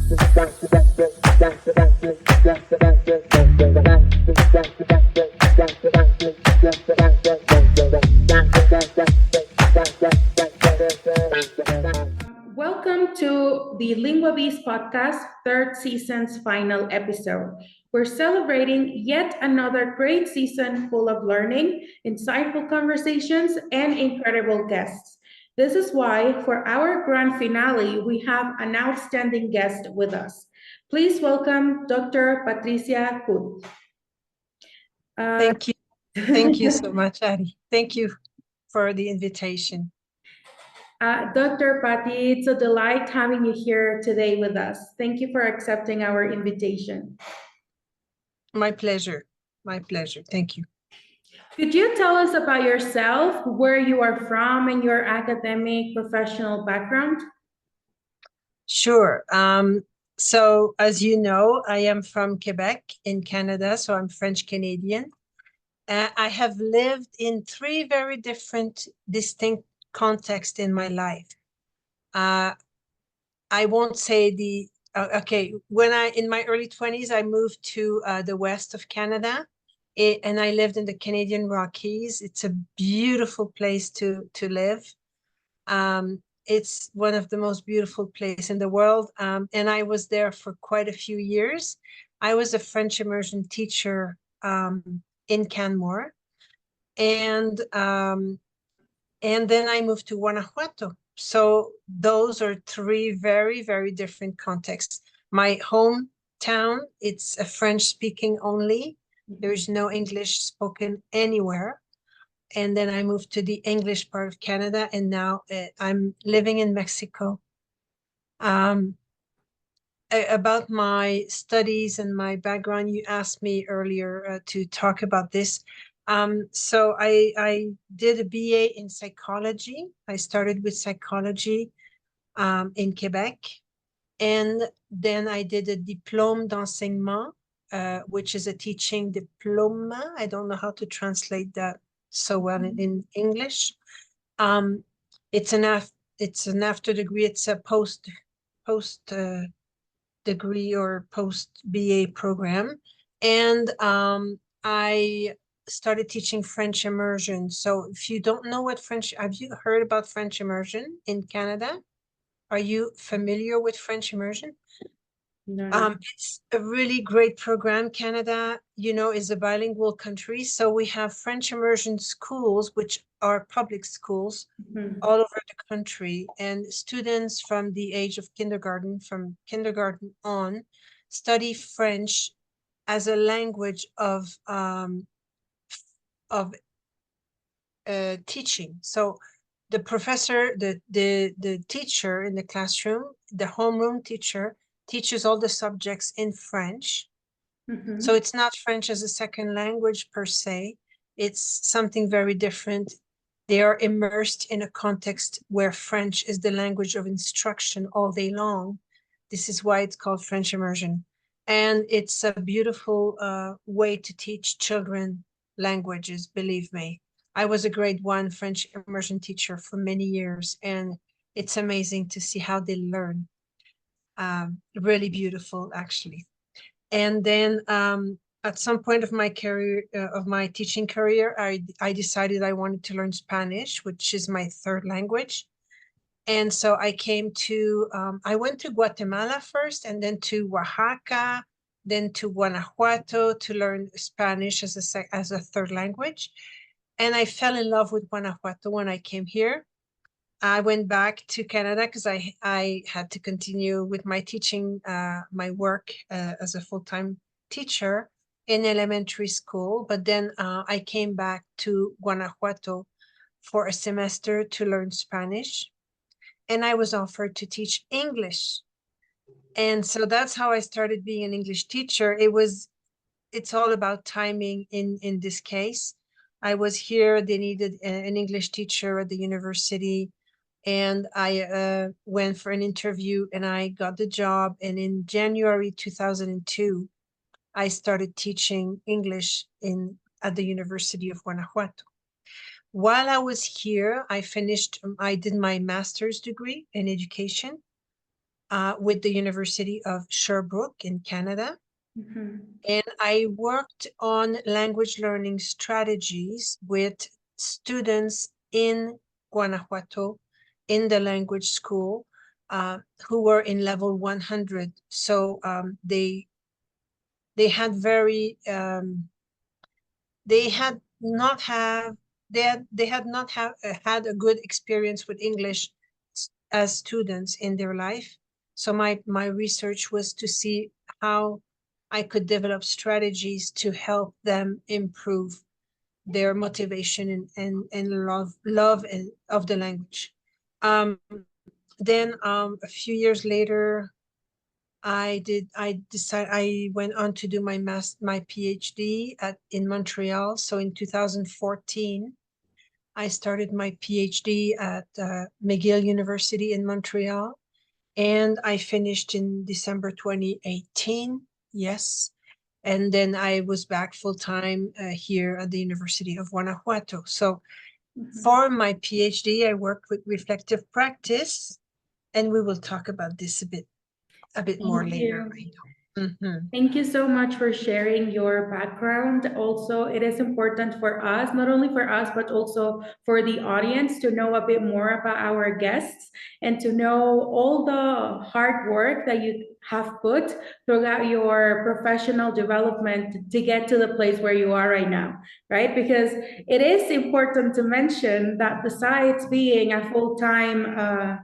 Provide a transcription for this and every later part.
Welcome to the Lingua Bees podcast, third season's final episode. We're celebrating yet another great season full of learning, insightful conversations, and incredible guests. This is why, for our grand finale, we have an outstanding guest with us. Please welcome Dr. Patricia Houde. Thank you. Thank you so much, Ari. Thank you for the invitation. Dr. Patty, it's a delight having you here today with us. Thank you for accepting our invitation. My pleasure. My pleasure. Thank you. Could you tell us about yourself, where you are from, and your academic professional background? Sure. So as you know, I am from Quebec in Canada, so I'm French Canadian. I have lived in three very different, distinct contexts in my life. I won't say the, okay, in my early 20s, I moved to the west of Canada, and I lived in the Canadian Rockies. It's a beautiful place to live. It's one of the most beautiful places in the world, and I was there for quite a few years. I was a French immersion teacher in Canmore, and then I moved to Guanajuato. So those are three very, very different contexts. My hometown, it's a French speaking only. There's no English spoken anywhere. And then I moved to the English part of Canada, and now I'm living in Mexico. About my studies and my background, you asked me earlier to talk about this. So I did a BA in psychology. I started with psychology in Quebec. And then I did a diplôme d'enseignement, which is a teaching diploma. I don't know how to translate that so well in English. It's an after degree. It's a post degree or post BA program. And I started teaching French immersion. So if you don't know what have you heard about French immersion in Canada? Are you familiar with French immersion? No. It's a really great program. Canada, is a bilingual country. So we have French immersion schools, which are public schools all over the country. And students from the age of from kindergarten on, study French as a language of teaching. So the professor, the teacher in the classroom, the homeroom teacher, teaches all the subjects in French. So it's not French as a second language per se. It's something very different. They are immersed in a context where French is the language of instruction all day long. This is why it's called French immersion. And it's a beautiful way to teach children languages, believe me. I was a grade 1 French immersion teacher for many years, and it's amazing to see how they learn. Really beautiful, actually. And then at some point of my career, of my teaching career, I decided I wanted to learn Spanish, which is my third language. And so I I went to Guatemala first, and then to Oaxaca, then to Guanajuato to learn Spanish as a third language. And I fell in love with Guanajuato when I came here. I went back to Canada because I had to continue with my teaching, my work as a full-time teacher in elementary school. But then I came back to Guanajuato for a semester to learn Spanish. And I was offered to teach English. And so that's how I started being an English teacher. It's all about timing in this case. I was here, they needed an English teacher at the university, and I went for an interview and I got the job. And in January 2002, I started teaching English at the University of Guanajuato. While I was here, I did my master's degree in education. with the University of Sherbrooke in Canada. And I worked on language learning strategies with students in Guanajuato in the language school who were in level 100. So they had very they had not had a good experience with English as students in their life. So my research was to see how I could develop strategies to help them improve their motivation and love of the language. Then a few years later, I went on to do my PhD in Montreal. So in 2014, I started my PhD at McGill University in Montreal, and I finished in December 2018. Yes. And then I was back full-time here at the University of Guanajuato. So for my PhD, I worked with reflective practice, and we will talk about this a bit more later. Thank you so much for sharing your background. Also, it is important for us, not only for us, but also for the audience to know a bit more about our guests and to know all the hard work that you have put throughout your professional development to get to the place where you are right now, right? Because it is important to mention that besides being a full-time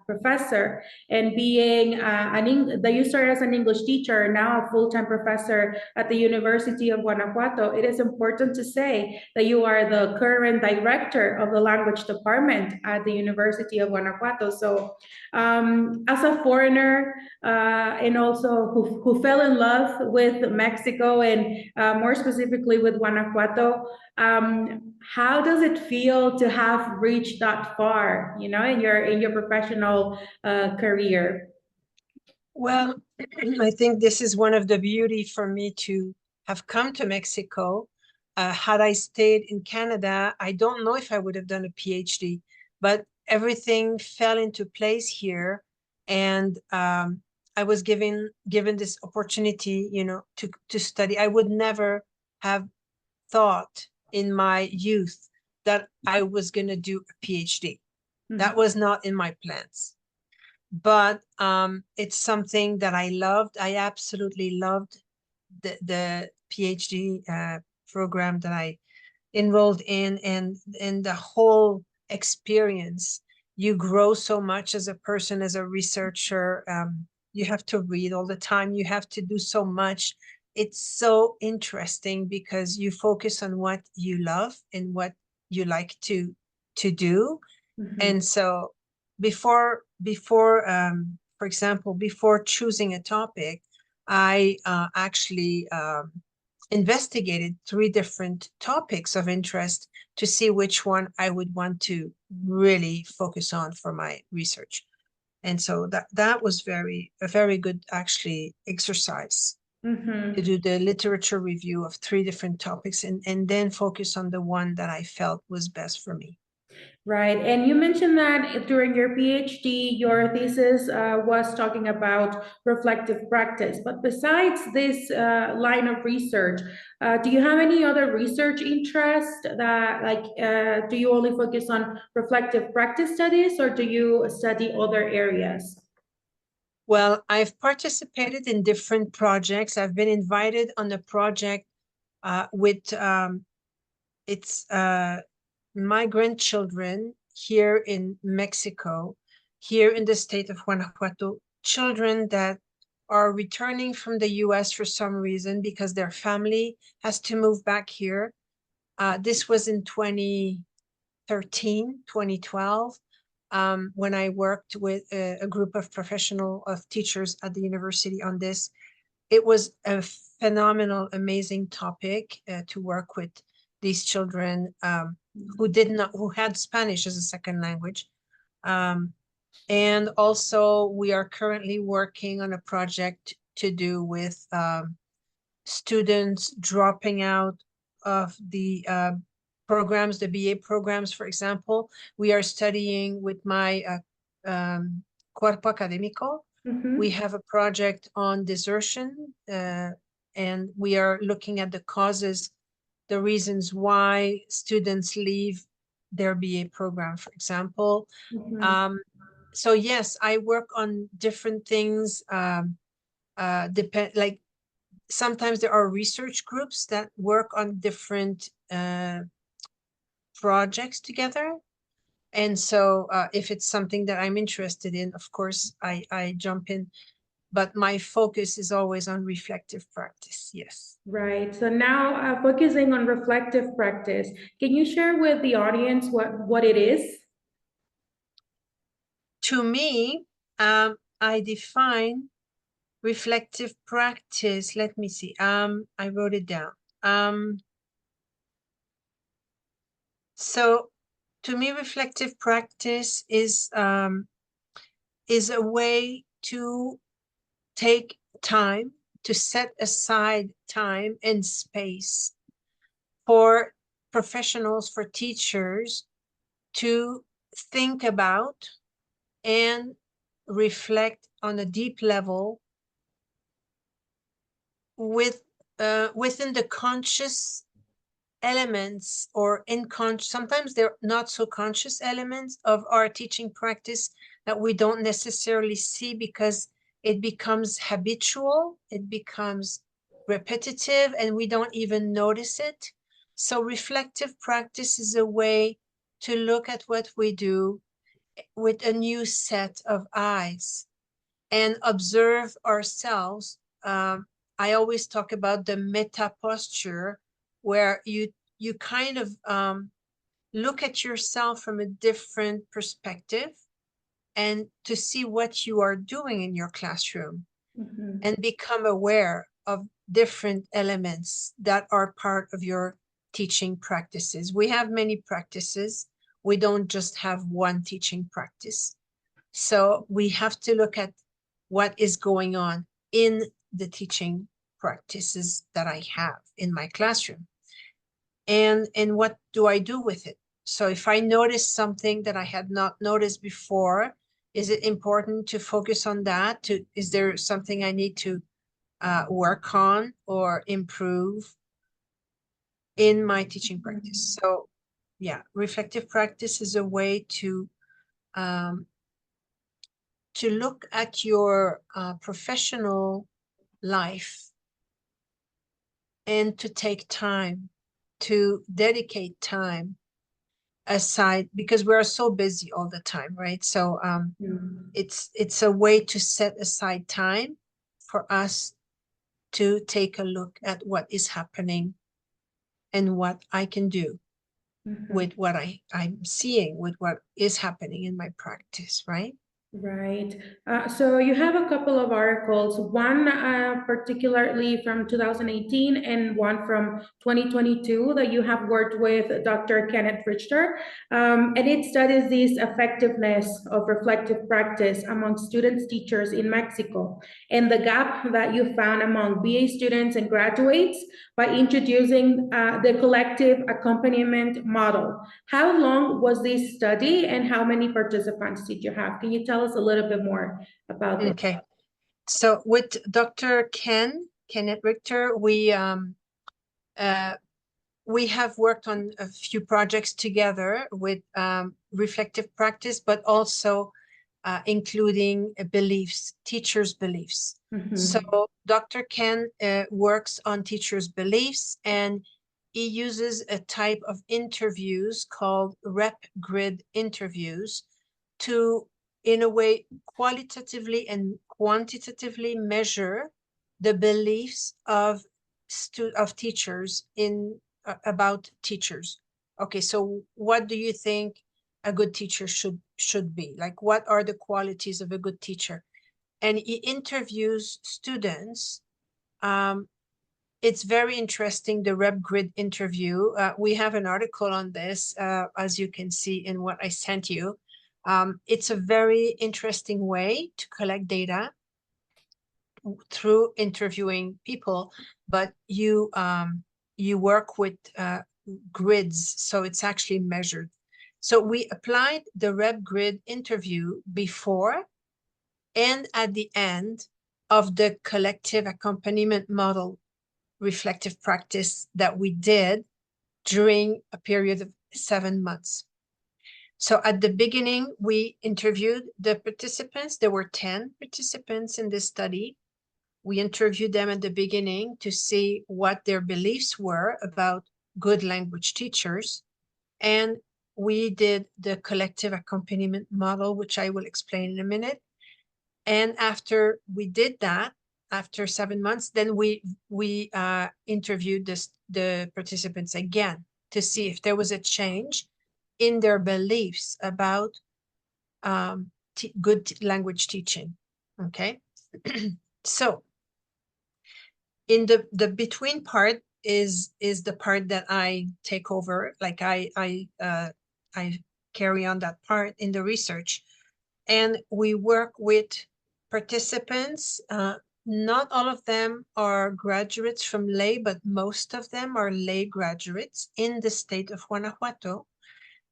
professor and being that you started as an English teacher, now a full-time professor at the University of Guanajuato, it is important to say that you are the current director of the language department at the University of Guanajuato. So as a foreigner and also who fell in love with Mexico and more specifically with Guanajuato, how does it feel to have reached that far, in your professional career? Well, I think this is one of the beauty for me to have come to Mexico. Had I stayed in Canada, I don't know if I would have done a PhD, but everything fell into place here, and I was given this opportunity, to study. I would never have thought in my youth that I was going to do a PhD. That was not in my plans. But it's something that I loved. I absolutely loved the PhD program that I enrolled in, and the whole experience. You grow so much as a person, as a researcher. You have to read all the time. You have to do so much. It's so interesting because you focus on what you love and what you like to do. And so before for example, before choosing a topic, I actually investigated 3 different topics of interest to see which one I would want to really focus on for my research. And so that was a very good actually exercise to do the literature review of 3 different topics and then focus on the one that I felt was best for me. Right. And you mentioned that during your PhD, your thesis was talking about reflective practice. But besides this line of research, do you have any other research interest that, do you only focus on reflective practice studies or do you study other areas? Well, I've participated in different projects. I've been invited on a project with it's migrant children here in Mexico, here in the state of Guanajuato, children that are returning from the US for some reason because their family has to move back here. This was in 2013, 2012, when I worked with a group of teachers at the university on this. It was a phenomenal, amazing topic to work with these children who had Spanish as a second language. And also we are currently working on a project to do with students dropping out of the programs, the BA programs, for example. We are studying with my cuerpo académico, We have a project on desertion, and we are looking at the causes, the reasons why students leave their BA program, for example. So yes, I work on different things. Like sometimes there are research groups that work on different projects together. And so if it's something that I'm interested in, of course, I jump in. But my focus is always on reflective practice, yes. Right. So now focusing on reflective practice, can you share with the audience what it is? To me, I define reflective practice. Let me see. I wrote it down. So to me, reflective practice is a way to take time, to set aside time and space for professionals, for teachers to think about and reflect on a deep level within the conscious elements or sometimes they're not so conscious elements of our teaching practice that we don't necessarily see because it becomes habitual, it becomes repetitive, and we don't even notice it. So reflective practice is a way to look at what we do with a new set of eyes and observe ourselves. I always talk about the meta posture, where you kind of look at yourself from a different perspective and to see what you are doing in your classroom and become aware of different elements that are part of your teaching practices. We have many practices. We don't just have one teaching practice. So we have to look at what is going on in the teaching practices that I have in my classroom. And what do I do with it? So if I notice something that I had not noticed before, is it important to focus on that? Is there something I need to work on or improve in my teaching practice? So yeah, reflective practice is a way to look at your professional life and to take time, to dedicate time aside, because we are so busy all the time, right? So it's a way to set aside time for us to take a look at what is happening and what I can do with what I'm seeing, with what is happening in my practice, right? Right. So you have a couple of articles, one particularly from 2018 and one from 2022 that you have worked with Dr. Kenneth Richter. And it studies this effectiveness of reflective practice among students, teachers in Mexico, and the gap that you found among BA students and graduates by introducing the collective accompaniment model. How long was this study and how many participants did you have? Can you tell us a little bit more about this? Okay. So with Dr. Kenneth Richter, we have worked on a few projects together with reflective practice, but also including beliefs, teachers' beliefs. So Dr. Ken works on teachers' beliefs, and he uses a type of interviews called rep grid interviews to, in a way, qualitatively and quantitatively measure the beliefs of teachers about teachers. Okay, so what do you think a good teacher should be? Like, what are the qualities of a good teacher? And he interviews students. It's very interesting, the Rep Grid interview. We have an article on this, as you can see in what I sent you. It's a very interesting way to collect data through interviewing people, but you work with grids, so it's actually measured. So we applied the Rep Grid interview before and at the end of the collective accompaniment model reflective practice that we did during a period of 7 months. So at the beginning, we interviewed the participants. There were 10 participants in this study. We interviewed them at the beginning to see what their beliefs were about good language teachers. And we did the collective accompaniment model, which I will explain in a minute. And after we did that, after 7 months, then we interviewed the participants again to see if there was a change in their beliefs about good language teaching. Okay. So in the between part is the part that I take over, like I carry on that part in the research, and we work with participants. Not all of them are graduates from lay, but most of them are lay graduates in the state of Guanajuato.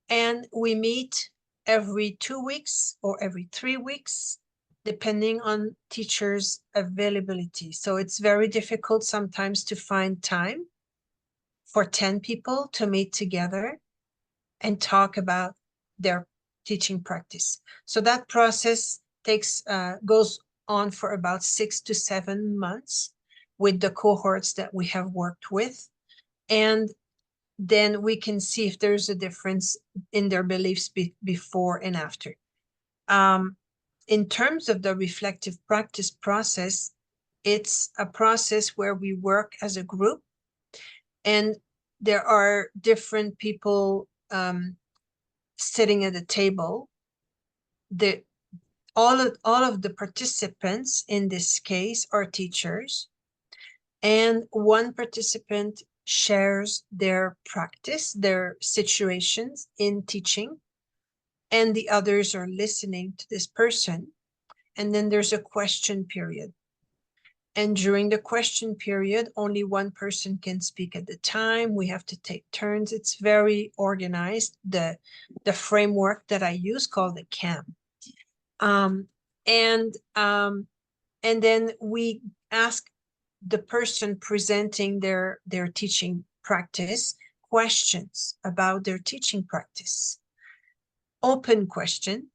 And we meet every 2 weeks or every 3 weeks, depending on teachers' availability. So it's very difficult sometimes to find time for 10 people to meet together and talk about their teaching practice. So that process goes on for about 6 to 7 months with the cohorts that we have worked with. And then we can see if there's a difference in their beliefs before and after. In terms of the reflective practice process, it's a process where we work as a group, and there are different people sitting at a table. All of the participants in this case are teachers, and one participant shares their practice, their situations in teaching, and the others are listening to this person. And then there's a question period. And during the question period, only one person can speak at the time. We have to take turns. It's very organized, the framework that I use called the CAM. And then we ask the person presenting their teaching practice questions about their teaching practice. Open question,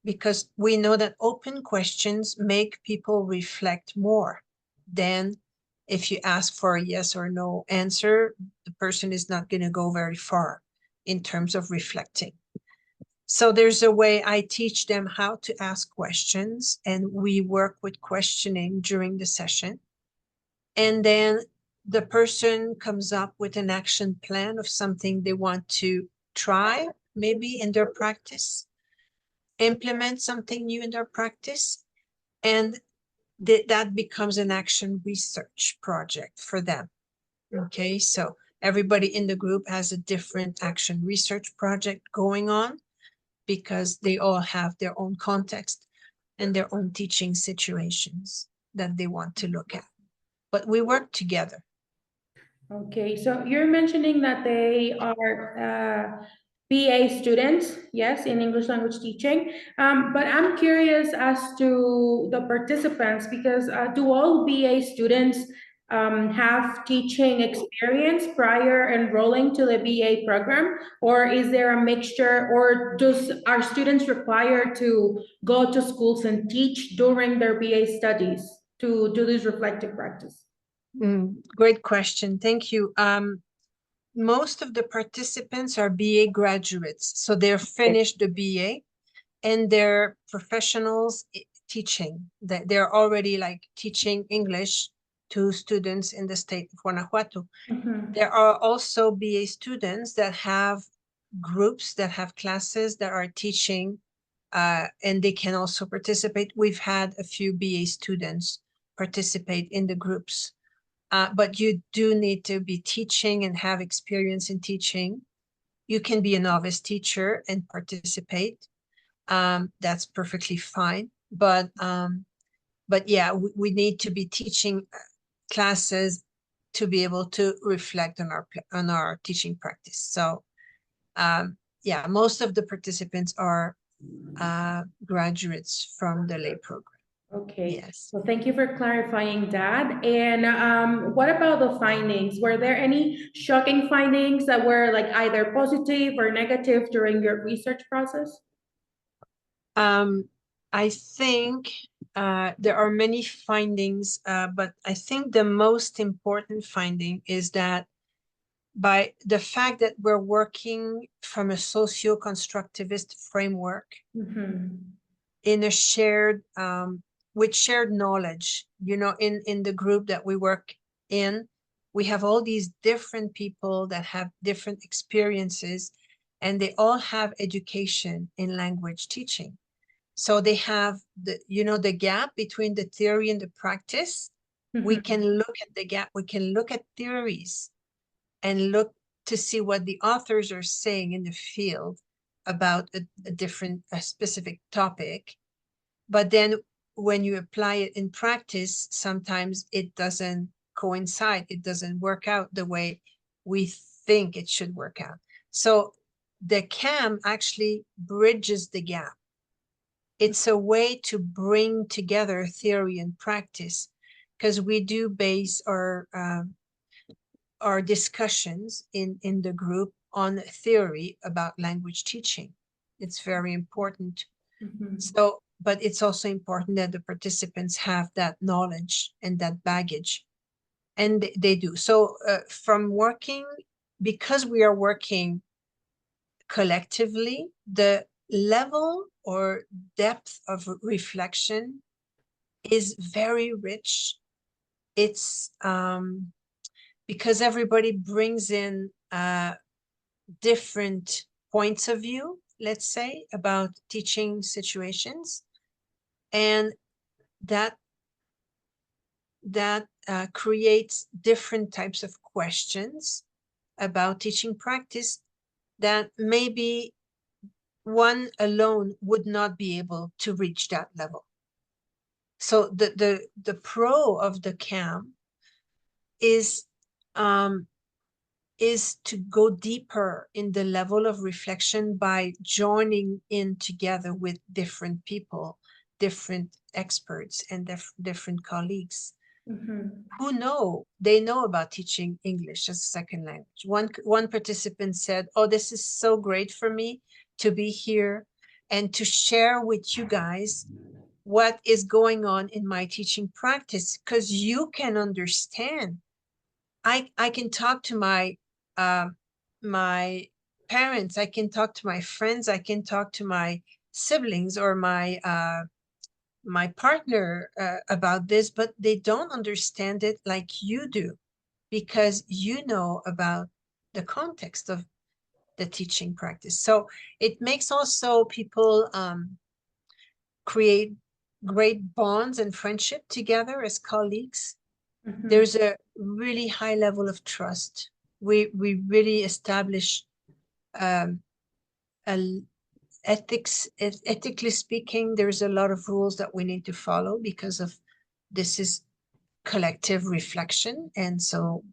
because we know that open questions make people reflect more than if you ask for a yes or no answer. The person is not going to go very far in terms of reflecting. So there's a way I teach them how to ask questions, and we work with questioning during the session. And then the person comes up with an action plan of something they want to try, maybe in their practice, implement something new in their practice, and that becomes an action research project for them. Okay, so everybody in the group has a different action research project going on, because they all have their own context and their own teaching situations that they want to look at. But we work together. Okay, so you're mentioning that they are BA students, yes, in English language teaching. But I'm curious as to the participants, because do all BA students have teaching experience prior enrolling to the BA program, or is there a mixture, or are students required to go to schools and teach during their BA studies to do this reflective practice? Great question. Thank you. Most of the participants are BA graduates, so they're finished the BA and they're professionals teaching. They're already like teaching English to students in the state of Guanajuato. There are also BA students that have groups, that have classes, that are teaching, and they can also participate. We've had a few BA students participate in the groups. But you do need to be teaching and have experience in teaching. You can be a novice teacher and participate. That's perfectly fine. But yeah, we need to be teaching classes to be able to reflect on our teaching practice. So yeah, most of the participants are graduates from the lay program. Okay. Yes. Well, thank you for clarifying that. And what about the findings? Were there any shocking findings that were like either positive or negative during your research process? I think there are many findings, but I think the most important finding is that by the fact that we're working from a socio-constructivist framework in a shared, with shared knowledge, you know, in the group that we work in, we have all these different people that have different experiences, and they all have education in language teaching. So they have the, you know, the gap between the theory and the practice. We can look at the gap, we can look at theories and look to see what the authors are saying in the field about a specific topic. But then when you apply it in practice, sometimes it doesn't coincide. It doesn't work out the way we think it should work out. So the CAM actually bridges the gap. It's a way to bring together theory and practice, because we do base our discussions in the group on theory about language teaching. It's very important. So, but it's also important that the participants have that knowledge and that baggage, and they do. So from working, because we are working collectively, the level or depth of reflection is very rich. It's because everybody brings in different points of view, let's say, about teaching situations, and that creates different types of questions about teaching practice that maybe one alone would not be able to reach that level. So the pro of the CAM is to go deeper in the level of reflection by joining in together with different people, different experts, and different colleagues who they know about teaching English as a second language. One participant said, "Oh, this is so great for me to be here and to share with you guys what is going on in my teaching practice, because you can understand. I can talk to my parents, I can talk to my friends, I can talk to my siblings or my partner about this, but they don't understand it like you do, because you know about the context of the teaching practice." So it makes also people create great bonds and friendship together as colleagues. There's a really high level of trust. We really establish ethically speaking, there's a lot of rules that we need to follow, because of this is collective reflection, and so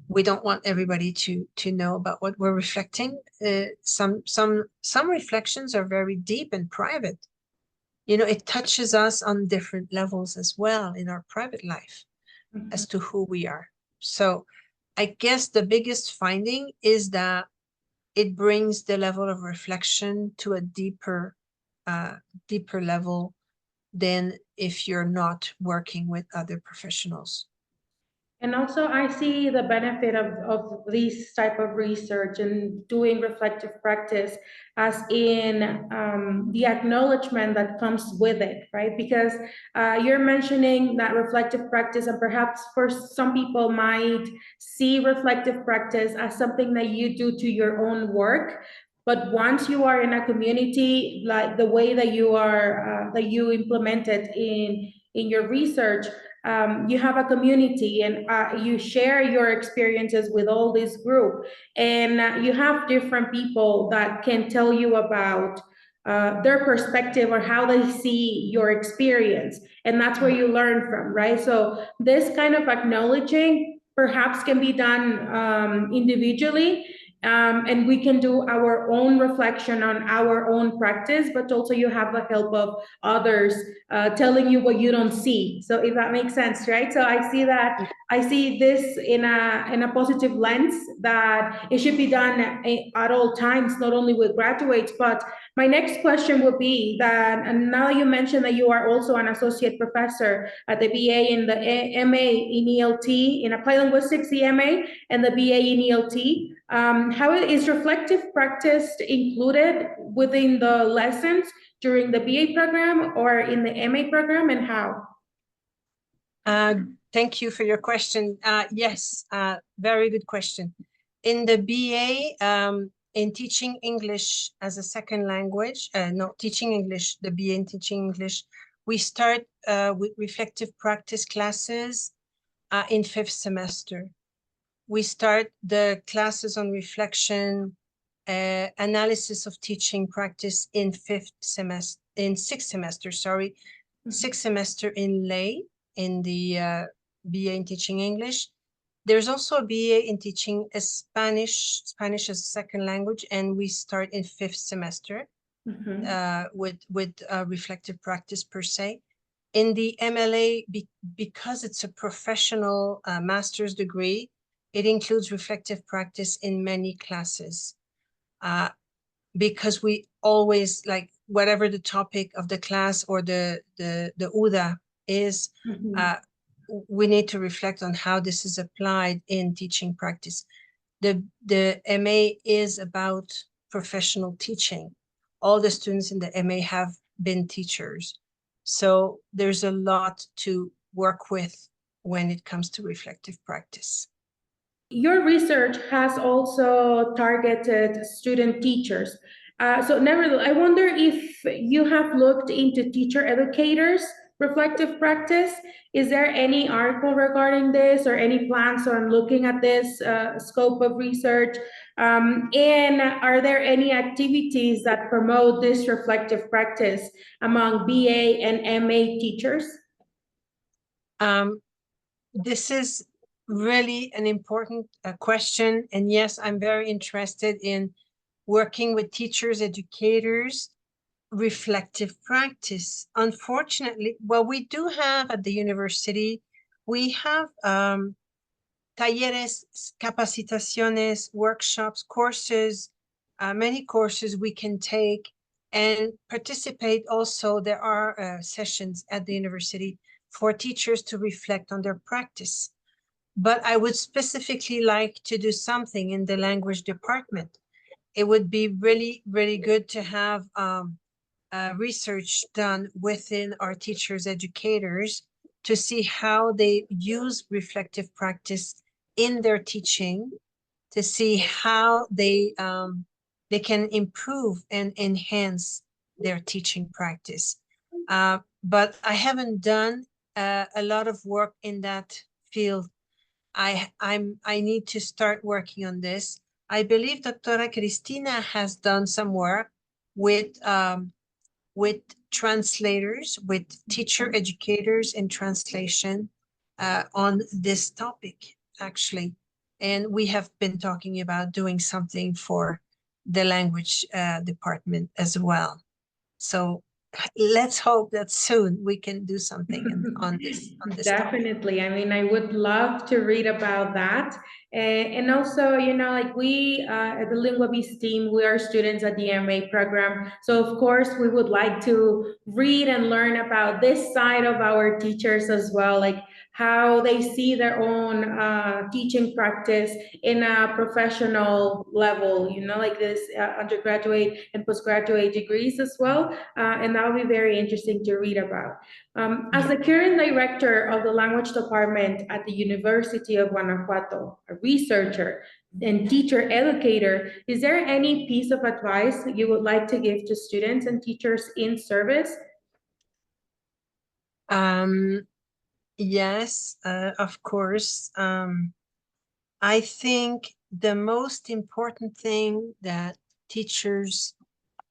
we don't want everybody to know about what we're reflecting. Some reflections are very deep and private. You know, it touches us on different levels as well in our private life as to who we are. So I guess the biggest finding is that it brings the level of reflection to a deeper level than if you're not working with other professionals. And also, I see the benefit of this type of research and doing reflective practice as in the acknowledgement that comes with it, right? Because you're mentioning that reflective practice, and perhaps for some people might see reflective practice as something that you do to your own work. But once you are in a community, like the way that you are, that you implement it in your research, you have a community, and you share your experiences with all this group, and you have different people that can tell you about their perspective or how they see your experience, and that's where you learn from, right? So this kind of acknowledging perhaps can be done individually, And we can do our own reflection on our own practice, but also you have the help of others telling you what you don't see. So if that makes sense, right? So I see this in a positive lens, that it should be done at all times, not only with graduates. But my next question would be that, and now you mentioned that you are also an associate professor at the BA and the MA in ELT, in applied linguistics, the MA, and the BA in ELT. How is reflective practice included within the lessons during the BA program or in the MA program, and how? Thank you for your question. Yes, very good question. In the BA, in teaching English as a second language, teaching English, the BA in teaching English, we start with reflective practice classes in 5th semester. We start the classes on reflection, analysis of teaching practice in 6th semester, sorry, 6th semester in lay, in the BA in teaching English. There's also a BA in teaching Spanish as a second language, and we start in 5th semester with reflective practice per se. In the MLA, because it's a professional master's degree, it includes reflective practice in many classes, because we always, like, whatever the topic of the class or the UDA is, we need to reflect on how this is applied in teaching practice. The MA is about professional teaching. All the students in the MA have been teachers. So there's a lot to work with when it comes to reflective practice. Your research has also targeted student teachers. So nevertheless, I wonder if you have looked into teacher educators' reflective practice. Is there any article regarding this or any plans on looking at this scope of research? And are there any activities that promote this reflective practice among BA and MA teachers? This is really an important question. And yes, I'm very interested in working with teachers, educators, reflective practice. Unfortunately, well, we do have at the university, we have talleres, capacitaciones, workshops, courses, many courses we can take and participate. Also, there are sessions at the university for teachers to reflect on their practice. But I would specifically like to do something in the language department. It would be really, really good to have research done within our teachers, educators, to see how they use reflective practice in their teaching, to see how they can improve and enhance their teaching practice. But I haven't done a lot of work in that field. I need to start working on this. I believe Doctora Cristina has done some work with translators, with teacher educators in translation on this topic, actually. And we have been talking about doing something for the language department as well. So let's hope that soon we can do something on this Definitely. topic. I mean, I would love to read about that. And also, like we at the LinguaBeast team, we are students at the MA program. So of course, we would like to read and learn about this side of our teachers as well, like how they see their own teaching practice in a professional level, like this undergraduate and postgraduate degrees as well. And that would be very interesting to read about. As the current director of the language department at the University of Guanajuato, a researcher and teacher educator, is there any piece of advice you would like to give to students and teachers in service? Yes, of course. I think the most important thing that teachers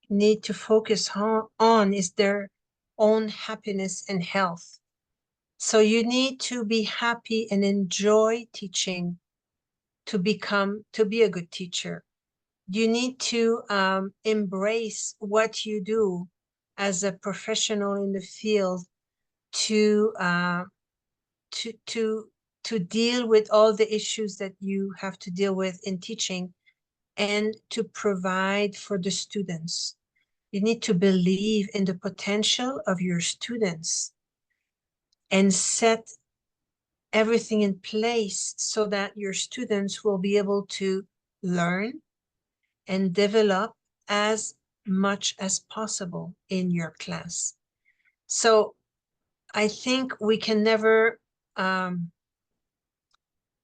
need to focus on is their own happiness and health. So you need to be happy and enjoy teaching to be a good teacher. you need to embrace what you do as a professional in the field to to to to deal with all the issues that you have to deal with in teaching and to provide for the students. You need to believe in the potential of your students and set everything in place so that your students will be able to learn and develop as much as possible in your class. So I think we can never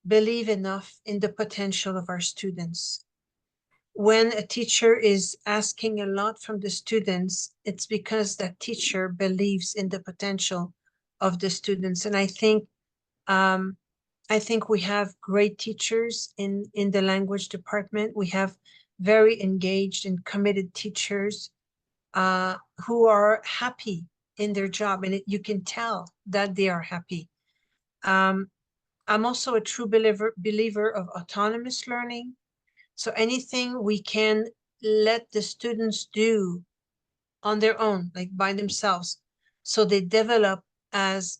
believe enough in the potential of our students. When a teacher is asking a lot from the students, it's because that teacher believes in the potential of the students. And I think we have great teachers in the language department. We have very engaged and committed teachers who are happy in their job, and you can tell that they are happy. I'm also a true believer of autonomous learning. So anything we can let the students do on their own, like by themselves, so they develop as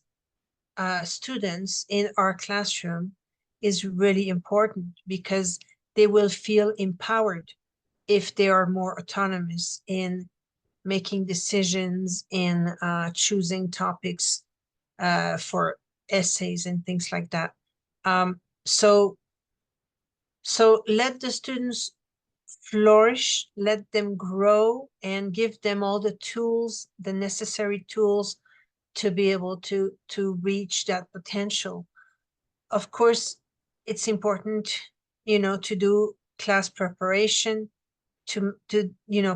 students in our classroom is really important, because they will feel empowered if they are more autonomous in making decisions, in choosing topics for essays and things like that. So let the students flourish, let them grow, and give them all the tools, the necessary tools to be able to reach that potential. Of course, it's important, to do class preparation, to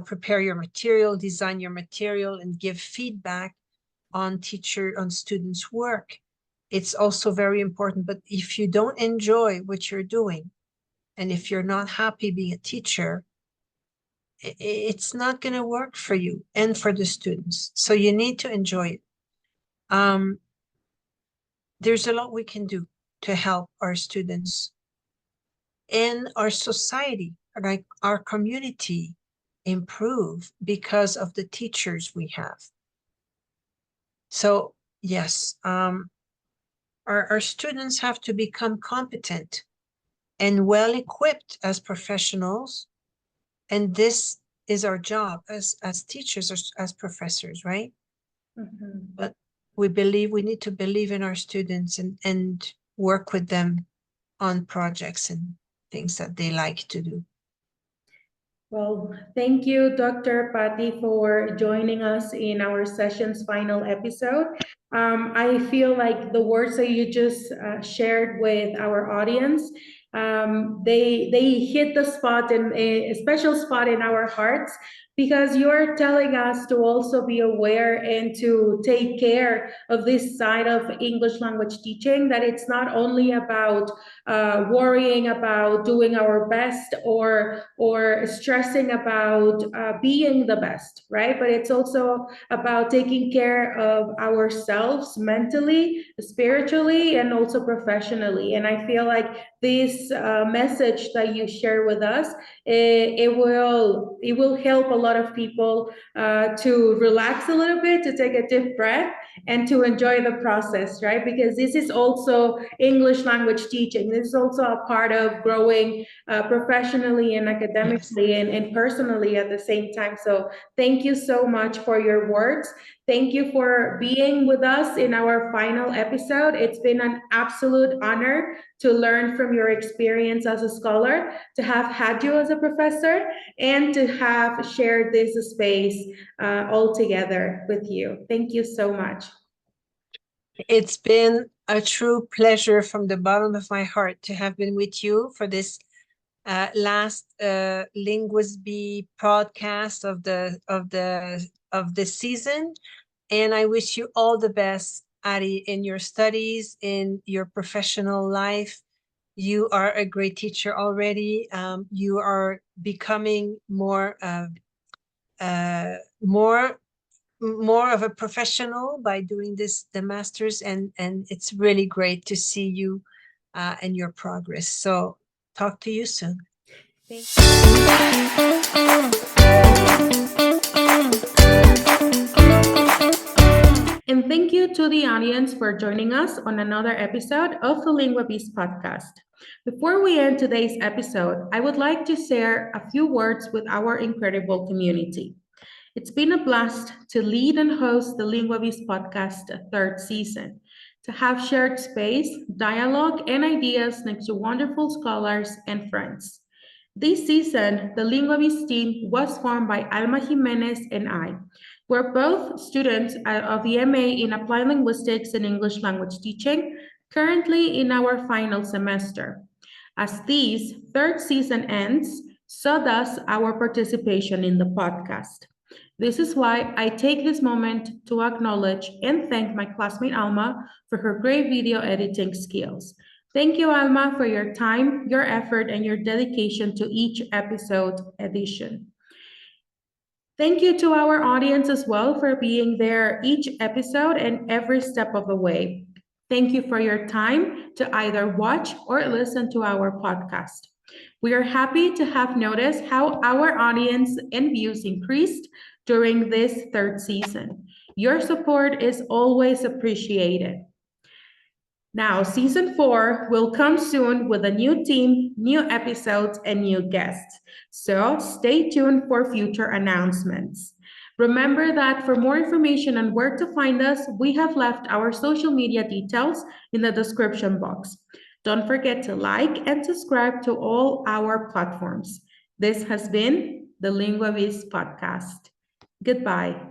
prepare your material, design your material, and give feedback on students' work. It's also very important. But if you don't enjoy what you're doing, and if you're not happy being a teacher, it's not going to work for you and for the students. So you need to enjoy it. There's a lot we can do to help our students and our society, like our community, improve because of the teachers we have. So yes, our students have to become competent and well equipped as professionals, and this is our job as teachers, as professors, right? But we need to believe in our students and work with them on projects and things that they like to do. Well, thank you, Dr. Patty, for joining us in our session's final episode. I feel like the words that you just shared with our audience, they hit the spot, in a special spot in our hearts, because you're telling us to also be aware and to take care of this side of English language teaching, that it's not only about worrying about doing our best, or stressing about being the best, right? But it's also about taking care of ourselves mentally, spiritually, and also professionally. And I feel like this message that you share with us, it will help a lot of people to relax a little bit, to take a deep breath, and to enjoy the process, right? Because this is also English language teaching. This is also a part of growing professionally and academically, Yes. and personally at the same time. So thank you so much for your words. Thank you for being with us in our final episode. It's been an absolute honor to learn from your experience as a scholar, to have had you as a professor, and to have shared this space all together with you. Thank you so much. It's been a true pleasure from the bottom of my heart to have been with you for this last Linguisby podcast of the season. And I wish you all the best, Ari, in your studies, in your professional life. You are a great teacher already. You are becoming more of a professional by doing the masters, and it's really great to see you and your progress. So talk to you soon. And thank you to the audience for joining us on another episode of the LinguaBeast podcast. Before we end today's episode, I would like to share a few words with our incredible community. It's been a blast to lead and host the LinguaBeast podcast third season, to have shared space, dialogue, and ideas next to wonderful scholars and friends. This season, the LinguaBeast team was formed by Alma Jimenez and I. We're both students of the MA in Applied Linguistics and English Language Teaching, currently in our final semester. As this third season ends, so does our participation in the podcast. This is why I take this moment to acknowledge and thank my classmate Alma for her great video editing skills. Thank you, Alma, for your time, your effort, and your dedication to each episode edition. Thank you to our audience as well for being there each episode and every step of the way. Thank you for your time to either watch or listen to our podcast. We are happy to have noticed how our audience and views increased during this third season. Your support is always appreciated. Now, season 4 will come soon with a new team, new episodes, and new guests. So stay tuned for future announcements. Remember that for more information on where to find us, we have left our social media details in the description box. Don't forget to like and subscribe to all our platforms. This has been the LinguaVis podcast. Goodbye.